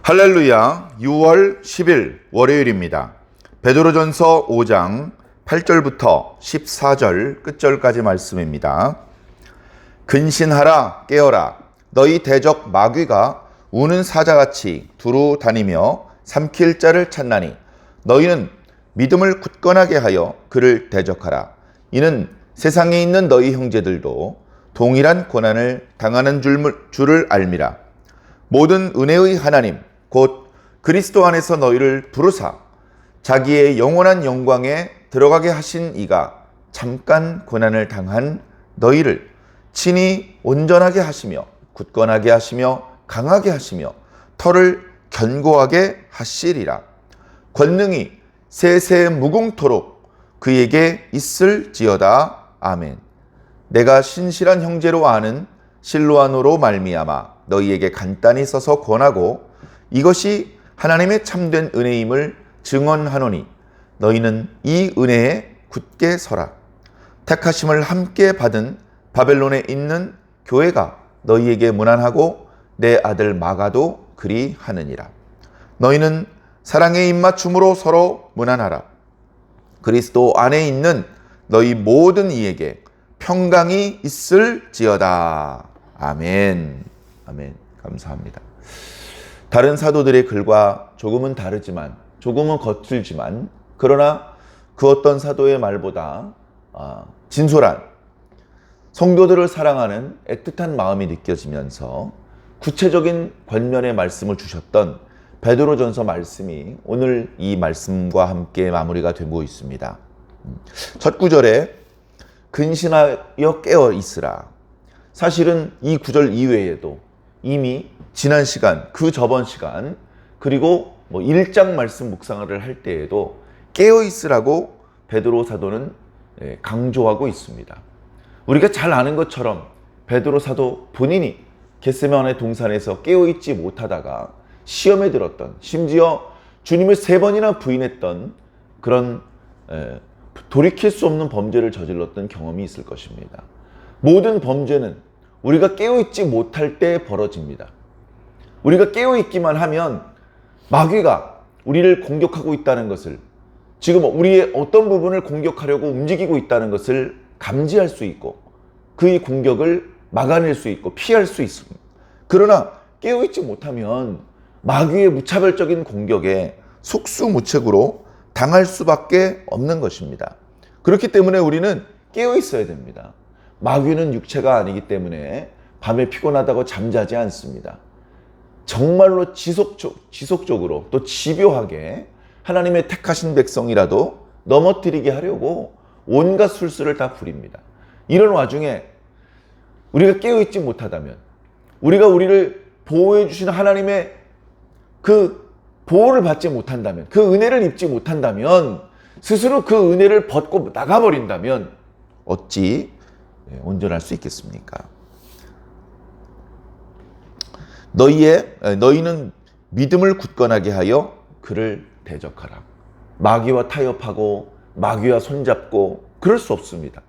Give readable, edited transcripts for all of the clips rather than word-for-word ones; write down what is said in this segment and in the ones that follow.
할렐루야. 6월 10일 월요일입니다. 베드로전서 5장 8절부터 14절 끝절까지 말씀입니다. 근신하라 깨어라 너희 대적 마귀가 우는 사자같이 두루 다니며 삼킬 자를 찾나니 너희는 믿음을 굳건하게 하여 그를 대적하라. 이는 세상에 있는 너희 형제들도 동일한 고난을 당하는 줄을 알미라. 모든 은혜의 하나님 곧 그리스도 안에서 너희를 부르사 자기의 영원한 영광에 들어가게 하신 이가 잠깐 고난을 당한 너희를 친히 온전하게 하시며 굳건하게 하시며 강하게 하시며 터를 견고하게 하시리라. 권능이 세세 무궁토록 그에게 있을지어다. 아멘. 내가 신실한 형제로 아는 실로아노로 말미암아 너희에게 간단히 써서 권하고 이것이 하나님의 참된 은혜임을 증언하노니 너희는 이 은혜에 굳게 서라. 택하심을 함께 받은 바벨론에 있는 교회가 너희에게 문안하고 내 아들 마가도 그리하느니라. 너희는 사랑의 입맞춤으로 서로 문안하라. 그리스도 안에 있는 너희 모든 이에게 평강이 있을지어다. 아멘. 아멘. 감사합니다. 다른 사도들의 글과 조금은 다르지만, 조금은 거칠지만, 그러나 그 어떤 사도의 말보다 진솔한 성도들을 사랑하는 애틋한 마음이 느껴지면서 구체적인 권면의 말씀을 주셨던 베드로전서 말씀이 오늘 이 말씀과 함께 마무리가 되고 있습니다. 첫 구절에 근신하여 깨어 있으라. 사실은 이 구절 이외에도 이미 지난 시간, 그 저번 시간, 그리고 1장 말씀 묵상을 할 때에도 깨어 있으라고 베드로 사도는 강조하고 있습니다. 우리가 잘 아는 것처럼 베드로 사도 본인이 겟세마네 동산에서 깨어 있지 못하다가 시험에 들었던, 심지어 주님을 3번이나 부인했던 그런 돌이킬 수 없는 범죄를 저질렀던 경험이 있을 것입니다. 모든 범죄는 우리가 깨어있지 못할 때 벌어집니다. 우리가 깨어있기만 하면 마귀가 우리를 공격하고 있다는 것을, 지금 우리의 어떤 부분을 공격하려고 움직이고 있다는 것을 감지할 수 있고 그의 공격을 막아낼 수 있고 피할 수 있습니다. 그러나 깨어있지 못하면 마귀의 무차별적인 공격에 속수무책으로 당할 수밖에 없는 것입니다. 그렇기 때문에 우리는 깨어있어야 됩니다. 마귀는 육체가 아니기 때문에 밤에 피곤하다고 잠자지 않습니다. 정말로 지속적으로 또 집요하게 하나님의 택하신 백성이라도 넘어뜨리게 하려고 온갖 술수를 다 부립니다. 이런 와중에 우리가 깨어있지 못하다면, 우리가 우리를 보호해 주시는 하나님의 그 보호를 받지 못한다면, 그 은혜를 입지 못한다면, 스스로 그 은혜를 벗고 나가버린다면 어찌 온전할 수 있겠습니까? 너희는 믿음을 굳건하게 하여 그를 대적하라. 마귀와 타협하고 마귀와 손잡고 그럴 수 없습니다.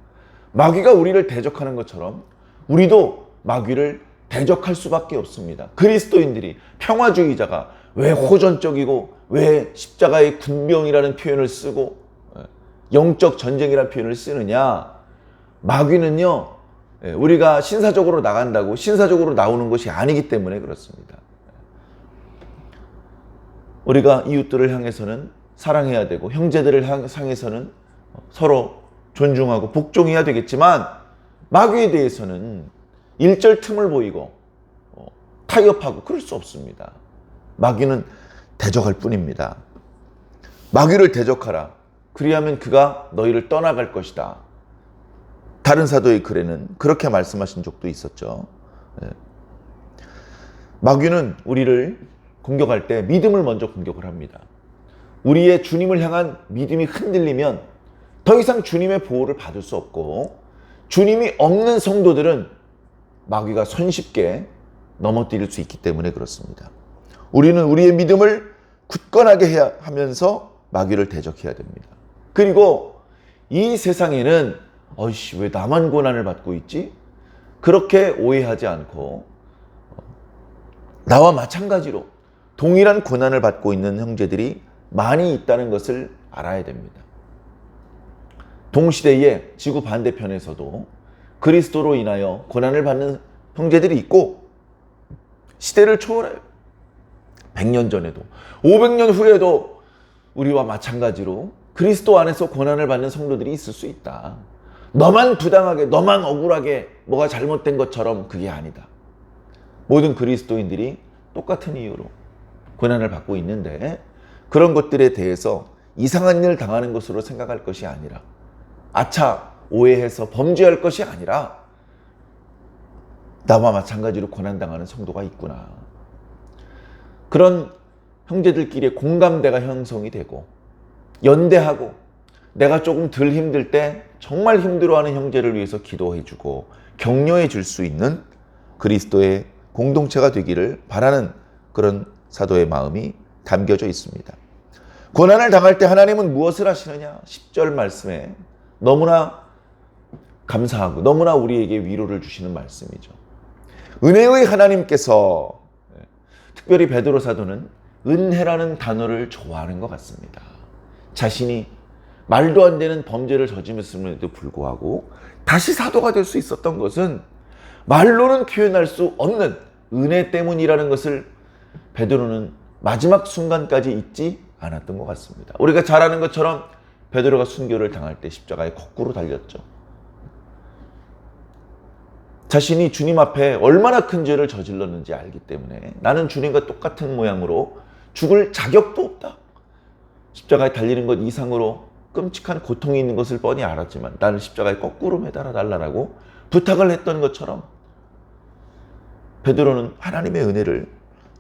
마귀가 우리를 대적하는 것처럼 우리도 마귀를 대적할 수밖에 없습니다. 그리스도인들이, 평화주의자가 왜 호전적이고 왜 십자가의 군병이라는 표현을 쓰고 영적 전쟁이라는 표현을 쓰느냐? 마귀는요, 우리가 신사적으로 나간다고 신사적으로 나오는 것이 아니기 때문에 그렇습니다. 우리가 이웃들을 향해서는 사랑해야 되고 형제들을 향해서는 서로 존중하고 복종해야 되겠지만 마귀에 대해서는 일절 틈을 보이고 타협하고 그럴 수 없습니다. 마귀는 대적할 뿐입니다. 마귀를 대적하라. 그리하면 그가 너희를 떠나갈 것이다. 다른 사도의 글에는 그렇게 말씀하신 적도 있었죠. 마귀는 우리를 공격할 때 믿음을 먼저 공격을 합니다. 우리의 주님을 향한 믿음이 흔들리면 더 이상 주님의 보호를 받을 수 없고, 주님이 없는 성도들은 마귀가 손쉽게 넘어뜨릴 수 있기 때문에 그렇습니다. 우리는 우리의 믿음을 굳건하게 하면서 마귀를 대적해야 됩니다. 그리고 이 세상에는 왜 나만 고난을 받고 있지? 그렇게 오해하지 않고 나와 마찬가지로 동일한 고난을 받고 있는 형제들이 많이 있다는 것을 알아야 됩니다. 동시대의 지구 반대편에서도 그리스도로 인하여 고난을 받는 형제들이 있고 시대를 초월해요. 100년 전에도 500년 후에도 우리와 마찬가지로 그리스도 안에서 고난을 받는 성도들이 있을 수 있다. 너만 부당하게, 너만 억울하게 뭐가 잘못된 것처럼 그게 아니다. 모든 그리스도인들이 똑같은 이유로 고난을 받고 있는데 그런 것들에 대해서 이상한 일을 당하는 것으로 생각할 것이 아니라 아차 오해해서 범죄할 것이 아니라 나와 마찬가지로 고난당하는 성도가 있구나. 그런 형제들끼리의 공감대가 형성이 되고 연대하고 내가 조금 덜 힘들 때 정말 힘들어하는 형제를 위해서 기도해주고 격려해 줄 수 있는 그리스도의 공동체가 되기를 바라는 그런 사도의 마음이 담겨져 있습니다. 고난을 당할 때 하나님은 무엇을 하시느냐? 10절 말씀에 너무나 감사하고 너무나 우리에게 위로를 주시는 말씀이죠. 은혜의 하나님께서, 특별히 베드로 사도는 은혜라는 단어를 좋아하는 것 같습니다. 자신이 말도 안 되는 범죄를 저질렀음에도 불구하고 다시 사도가 될 수 있었던 것은 말로는 표현할 수 없는 은혜 때문이라는 것을 베드로는 마지막 순간까지 잊지 않았던 것 같습니다. 우리가 잘 아는 것처럼 베드로가 순교를 당할 때 십자가에 거꾸로 달렸죠. 자신이 주님 앞에 얼마나 큰 죄를 저질렀는지 알기 때문에 나는 주님과 똑같은 모양으로 죽을 자격도 없다. 십자가에 달리는 것 이상으로 끔찍한 고통이 있는 것을 뻔히 알았지만 나를 십자가에 거꾸로 매달아 달라고 부탁을 했던 것처럼 베드로는 하나님의 은혜를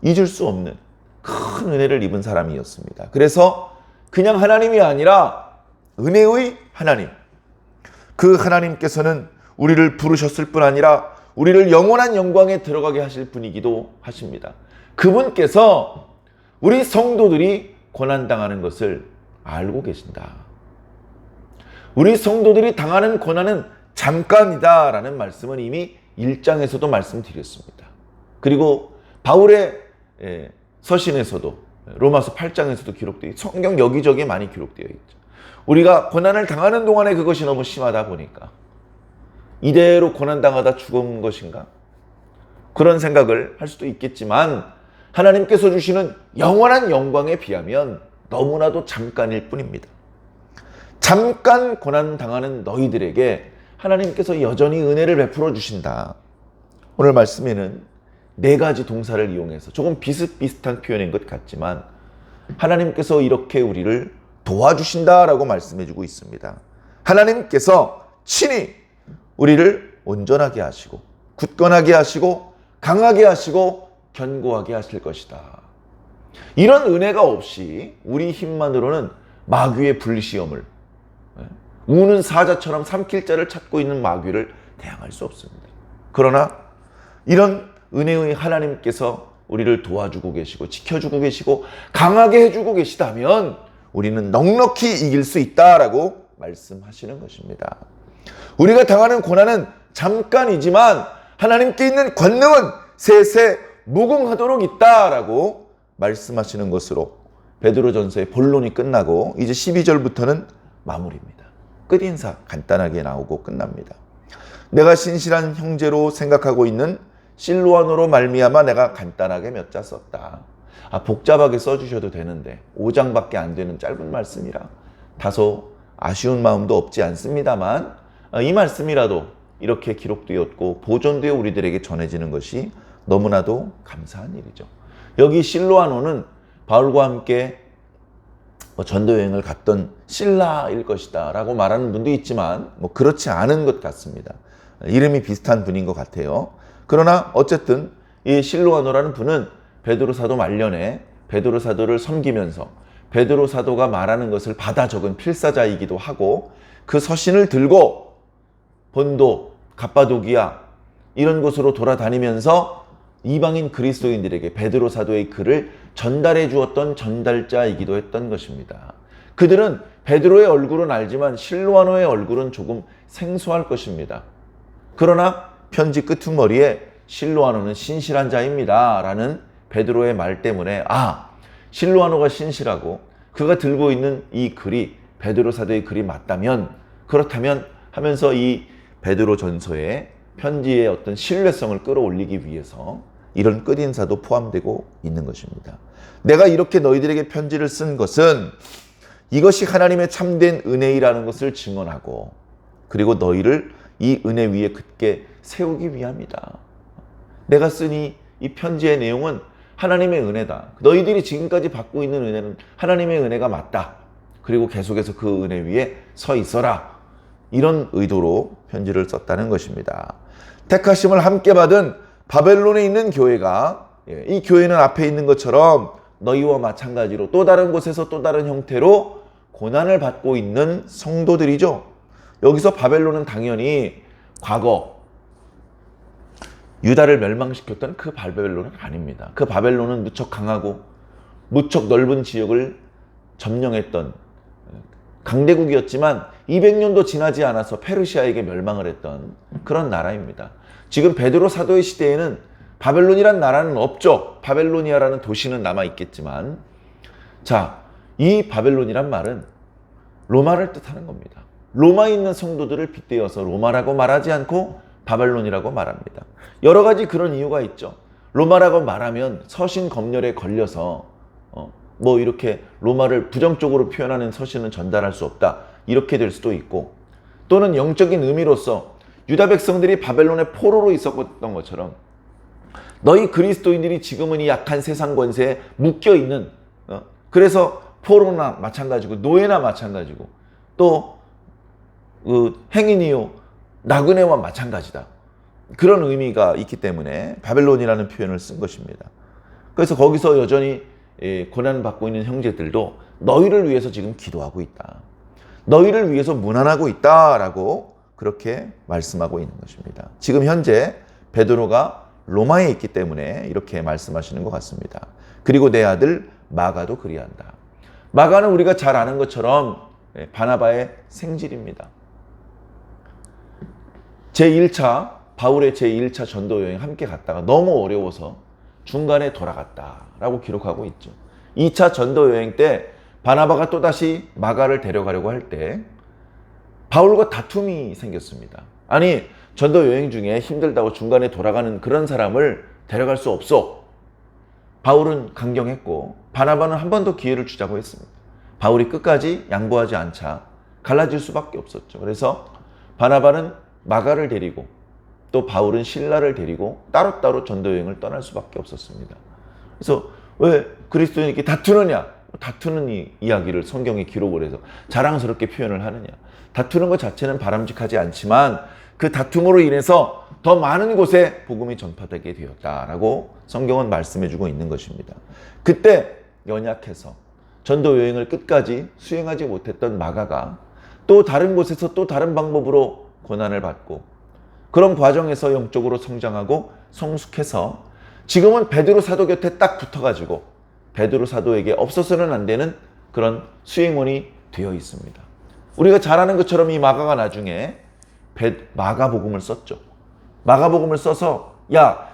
잊을 수 없는 큰 은혜를 입은 사람이었습니다. 그래서 그냥 하나님이 아니라 은혜의 하나님, 그 하나님께서는 우리를 부르셨을 뿐 아니라 우리를 영원한 영광에 들어가게 하실 분이기도 하십니다. 그분께서 우리 성도들이 고난당하는 것을 알고 계신다. 우리 성도들이 당하는 고난은 잠깐이다라는 말씀은 이미 1장에서도 말씀드렸습니다. 그리고 바울의 서신에서도 로마서 8장에서도 기록되어 있고 성경 여기저기에 많이 기록되어 있죠. 우리가 고난을 당하는 동안에 그것이 너무 심하다 보니까 이대로 고난당하다 죽은 것인가? 그런 생각을 할 수도 있겠지만 하나님께서 주시는 영원한 영광에 비하면 너무나도 잠깐일 뿐입니다. 잠깐 고난당하는 너희들에게 하나님께서 여전히 은혜를 베풀어 주신다. 오늘 말씀에는 4가지 동사를 이용해서 조금 비슷비슷한 표현인 것 같지만 하나님께서 이렇게 우리를 도와주신다라고 말씀해주고 있습니다. 하나님께서 친히 우리를 온전하게 하시고 굳건하게 하시고 강하게 하시고 견고하게 하실 것이다. 이런 은혜가 없이 우리 힘만으로는 마귀의 불시험을, 우는 사자처럼 삼킬 자를 찾고 있는 마귀를 대항할 수 없습니다. 그러나 이런 은혜의 하나님께서 우리를 도와주고 계시고 지켜주고 계시고 강하게 해주고 계시다면 우리는 넉넉히 이길 수 있다라고 말씀하시는 것입니다. 우리가 당하는 고난은 잠깐이지만 하나님께 있는 권능은 세세 무궁하도록 있다라고 말씀하시는 것으로 베드로전서의 본론이 끝나고 이제 12절부터는 마무리입니다. 끝인사 간단하게 나오고 끝납니다. 내가 신실한 형제로 생각하고 있는 실로아노로 말미암아 내가 간단하게 몇 자 썼다. 복잡하게 써주셔도 되는데 5장밖에 안 되는 짧은 말씀이라 다소 아쉬운 마음도 없지 않습니다만 이 말씀이라도 이렇게 기록되었고 보존되어 우리들에게 전해지는 것이 너무나도 감사한 일이죠. 여기 실로아노는 바울과 함께 전도 여행을 갔던 실라일 것이다 라고 말하는 분도 있지만 그렇지 않은 것 같습니다. 이름이 비슷한 분인 것 같아요. 그러나 어쨌든 이 실로아노라는 분은 베드로 사도 말년에 베드로 사도를 섬기면서 베드로 사도가 말하는 것을 받아 적은 필사자이기도 하고 그 서신을 들고 본도, 갑바도기아 이런 곳으로 돌아다니면서 이방인 그리스도인들에게 베드로 사도의 글을 전달해 주었던 전달자이기도 했던 것입니다. 그들은 베드로의 얼굴은 알지만 실로아노의 얼굴은 조금 생소할 것입니다. 그러나 편지 끄트머리에 실로아노는 신실한 자입니다 라는 베드로의 말 때문에 실로아노가 신실하고 그가 들고 있는 이 글이 베드로 사도의 글이 맞다면, 그렇다면 하면서 이 베드로 전서의 편지의 어떤 신뢰성을 끌어올리기 위해서 이런 끝인사도 포함되고 있는 것입니다. 내가 이렇게 너희들에게 편지를 쓴 것은 이것이 하나님의 참된 은혜이라는 것을 증언하고, 그리고 너희를 이 은혜 위에 굳게 세우기 위함이다. 내가 쓴 이 편지의 내용은 하나님의 은혜다. 너희들이 지금까지 받고 있는 은혜는 하나님의 은혜가 맞다. 그리고 계속해서 그 은혜 위에 서 있어라. 이런 의도로 편지를 썼다는 것입니다. 택하심을 함께 받은 바벨론에 있는 교회가, 이 교회는 앞에 있는 것처럼 너희와 마찬가지로 또 다른 곳에서 또 다른 형태로 고난을 받고 있는 성도들이죠. 여기서 바벨론은 당연히 과거 유다를 멸망시켰던 그 바벨론은 아닙니다. 그 바벨론은 무척 강하고 무척 넓은 지역을 점령했던 강대국이었지만 200년도 지나지 않아서 페르시아에게 멸망을 했던 그런 나라입니다. 지금 베드로 사도의 시대에는 바벨론이란 나라는 없죠. 바벨로니아라는 도시는 남아있겠지만, 이 바벨론이란 말은 로마를 뜻하는 겁니다. 로마에 있는 성도들을 빗대어서 로마라고 말하지 않고 바벨론이라고 말합니다. 여러 가지 그런 이유가 있죠. 로마라고 말하면 서신 검열에 걸려서 이렇게 로마를 부정적으로 표현하는 서신은 전달할 수 없다, 이렇게 될 수도 있고, 또는 영적인 의미로서 유다 백성들이 바벨론의 포로로 있었던 것처럼 너희 그리스도인들이 지금은 이 약한 세상 권세에 묶여있는, 그래서 포로나 마찬가지고 노예나 마찬가지고 또 행인이요 나그네와 마찬가지다, 그런 의미가 있기 때문에 바벨론이라는 표현을 쓴 것입니다. 그래서 거기서 여전히 고난받고 있는 형제들도 너희를 위해서 지금 기도하고 있다, 너희를 위해서 문안하고 있다라고 그렇게 말씀하고 있는 것입니다. 지금 현재 베드로가 로마에 있기 때문에 이렇게 말씀하시는 것 같습니다. 그리고 내 아들 마가도 그리한다. 마가는 우리가 잘 아는 것처럼 바나바의 생질입니다. 바울의 제1차 전도 여행 함께 갔다가 너무 어려워서 중간에 돌아갔다라고 기록하고 있죠. 2차 전도 여행 때 바나바가 또다시 마가를 데려가려고 할 때 바울과 다툼이 생겼습니다. 아니, 전도 여행 중에 힘들다고 중간에 돌아가는 그런 사람을 데려갈 수 없어. 바울은 강경했고 바나바는 한 번 더 기회를 주자고 했습니다. 바울이 끝까지 양보하지 않자 갈라질 수밖에 없었죠. 그래서 바나바는 마가를 데리고 또 바울은 실라를 데리고 따로따로 전도 여행을 떠날 수밖에 없었습니다. 그래서 왜 그리스도인이 이렇게 다투느냐? 다투는 이야기를 성경에 기록을 해서 자랑스럽게 표현을 하느냐? 다투는 것 자체는 바람직하지 않지만 그 다툼으로 인해서 더 많은 곳에 복음이 전파되게 되었다라고 성경은 말씀해주고 있는 것입니다. 그때 연약해서 전도 여행을 끝까지 수행하지 못했던 마가가 또 다른 곳에서 또 다른 방법으로 고난을 받고 그런 과정에서 영적으로 성장하고 성숙해서 지금은 베드로 사도 곁에 딱 붙어가지고 베드로 사도에게 없어서는 안 되는 그런 수행원이 되어 있습니다. 우리가 잘 아는 것처럼 이 마가가 나중에 마가복음을 썼죠. 마가복음을 써서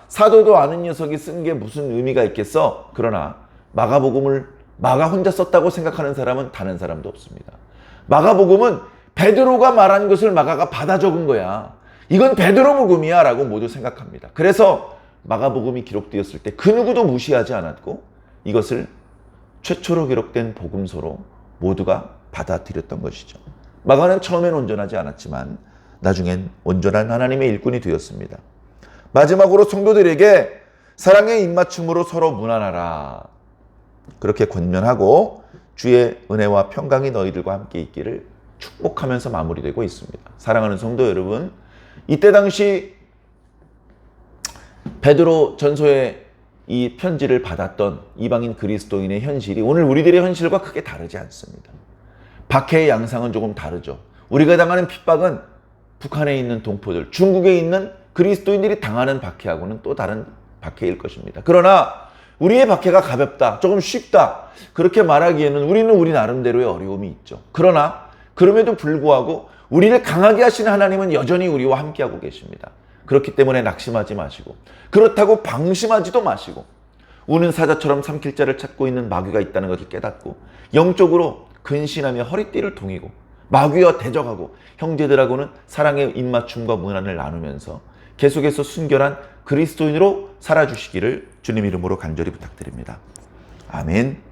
사도도 아는 녀석이 쓴 게 무슨 의미가 있겠어? 그러나 마가복음을 마가 혼자 썼다고 생각하는 사람은 다른 사람도 없습니다. 마가복음은 베드로가 말한 것을 마가가 받아 적은 거야. 이건 베드로 복음이야 라고 모두 생각합니다. 그래서 마가복음이 기록되었을 때 그 누구도 무시하지 않았고 이것을 최초로 기록된 복음서로 모두가 받아들였던 것이죠. 마가는 처음엔 온전하지 않았지만 나중엔 온전한 하나님의 일꾼이 되었습니다. 마지막으로 성도들에게 사랑의 입맞춤으로 서로 문안하라. 그렇게 권면하고 주의 은혜와 평강이 너희들과 함께 있기를 축복하면서 마무리되고 있습니다. 사랑하는 성도 여러분, 이때 당시 베드로 전서의 이 편지를 받았던 이방인 그리스도인의 현실이 오늘 우리들의 현실과 크게 다르지 않습니다. 박해의 양상은 조금 다르죠. 우리가 당하는 핍박은 북한에 있는 동포들, 중국에 있는 그리스도인들이 당하는 박해하고는 또 다른 박해일 것입니다. 그러나 우리의 박해가 가볍다, 조금 쉽다, 그렇게 말하기에는 우리는 우리 나름대로의 어려움이 있죠. 그러나 그럼에도 불구하고 우리를 강하게 하시는 하나님은 여전히 우리와 함께하고 계십니다. 그렇기 때문에 낙심하지 마시고, 그렇다고 방심하지도 마시고, 우는 사자처럼 삼킬 자를 찾고 있는 마귀가 있다는 것을 깨닫고 영적으로 근신하며 허리띠를 동이고 마귀와 대적하고 형제들하고는 사랑의 입맞춤과 문안을 나누면서 계속해서 순결한 그리스도인으로 살아주시기를 주님 이름으로 간절히 부탁드립니다. 아멘.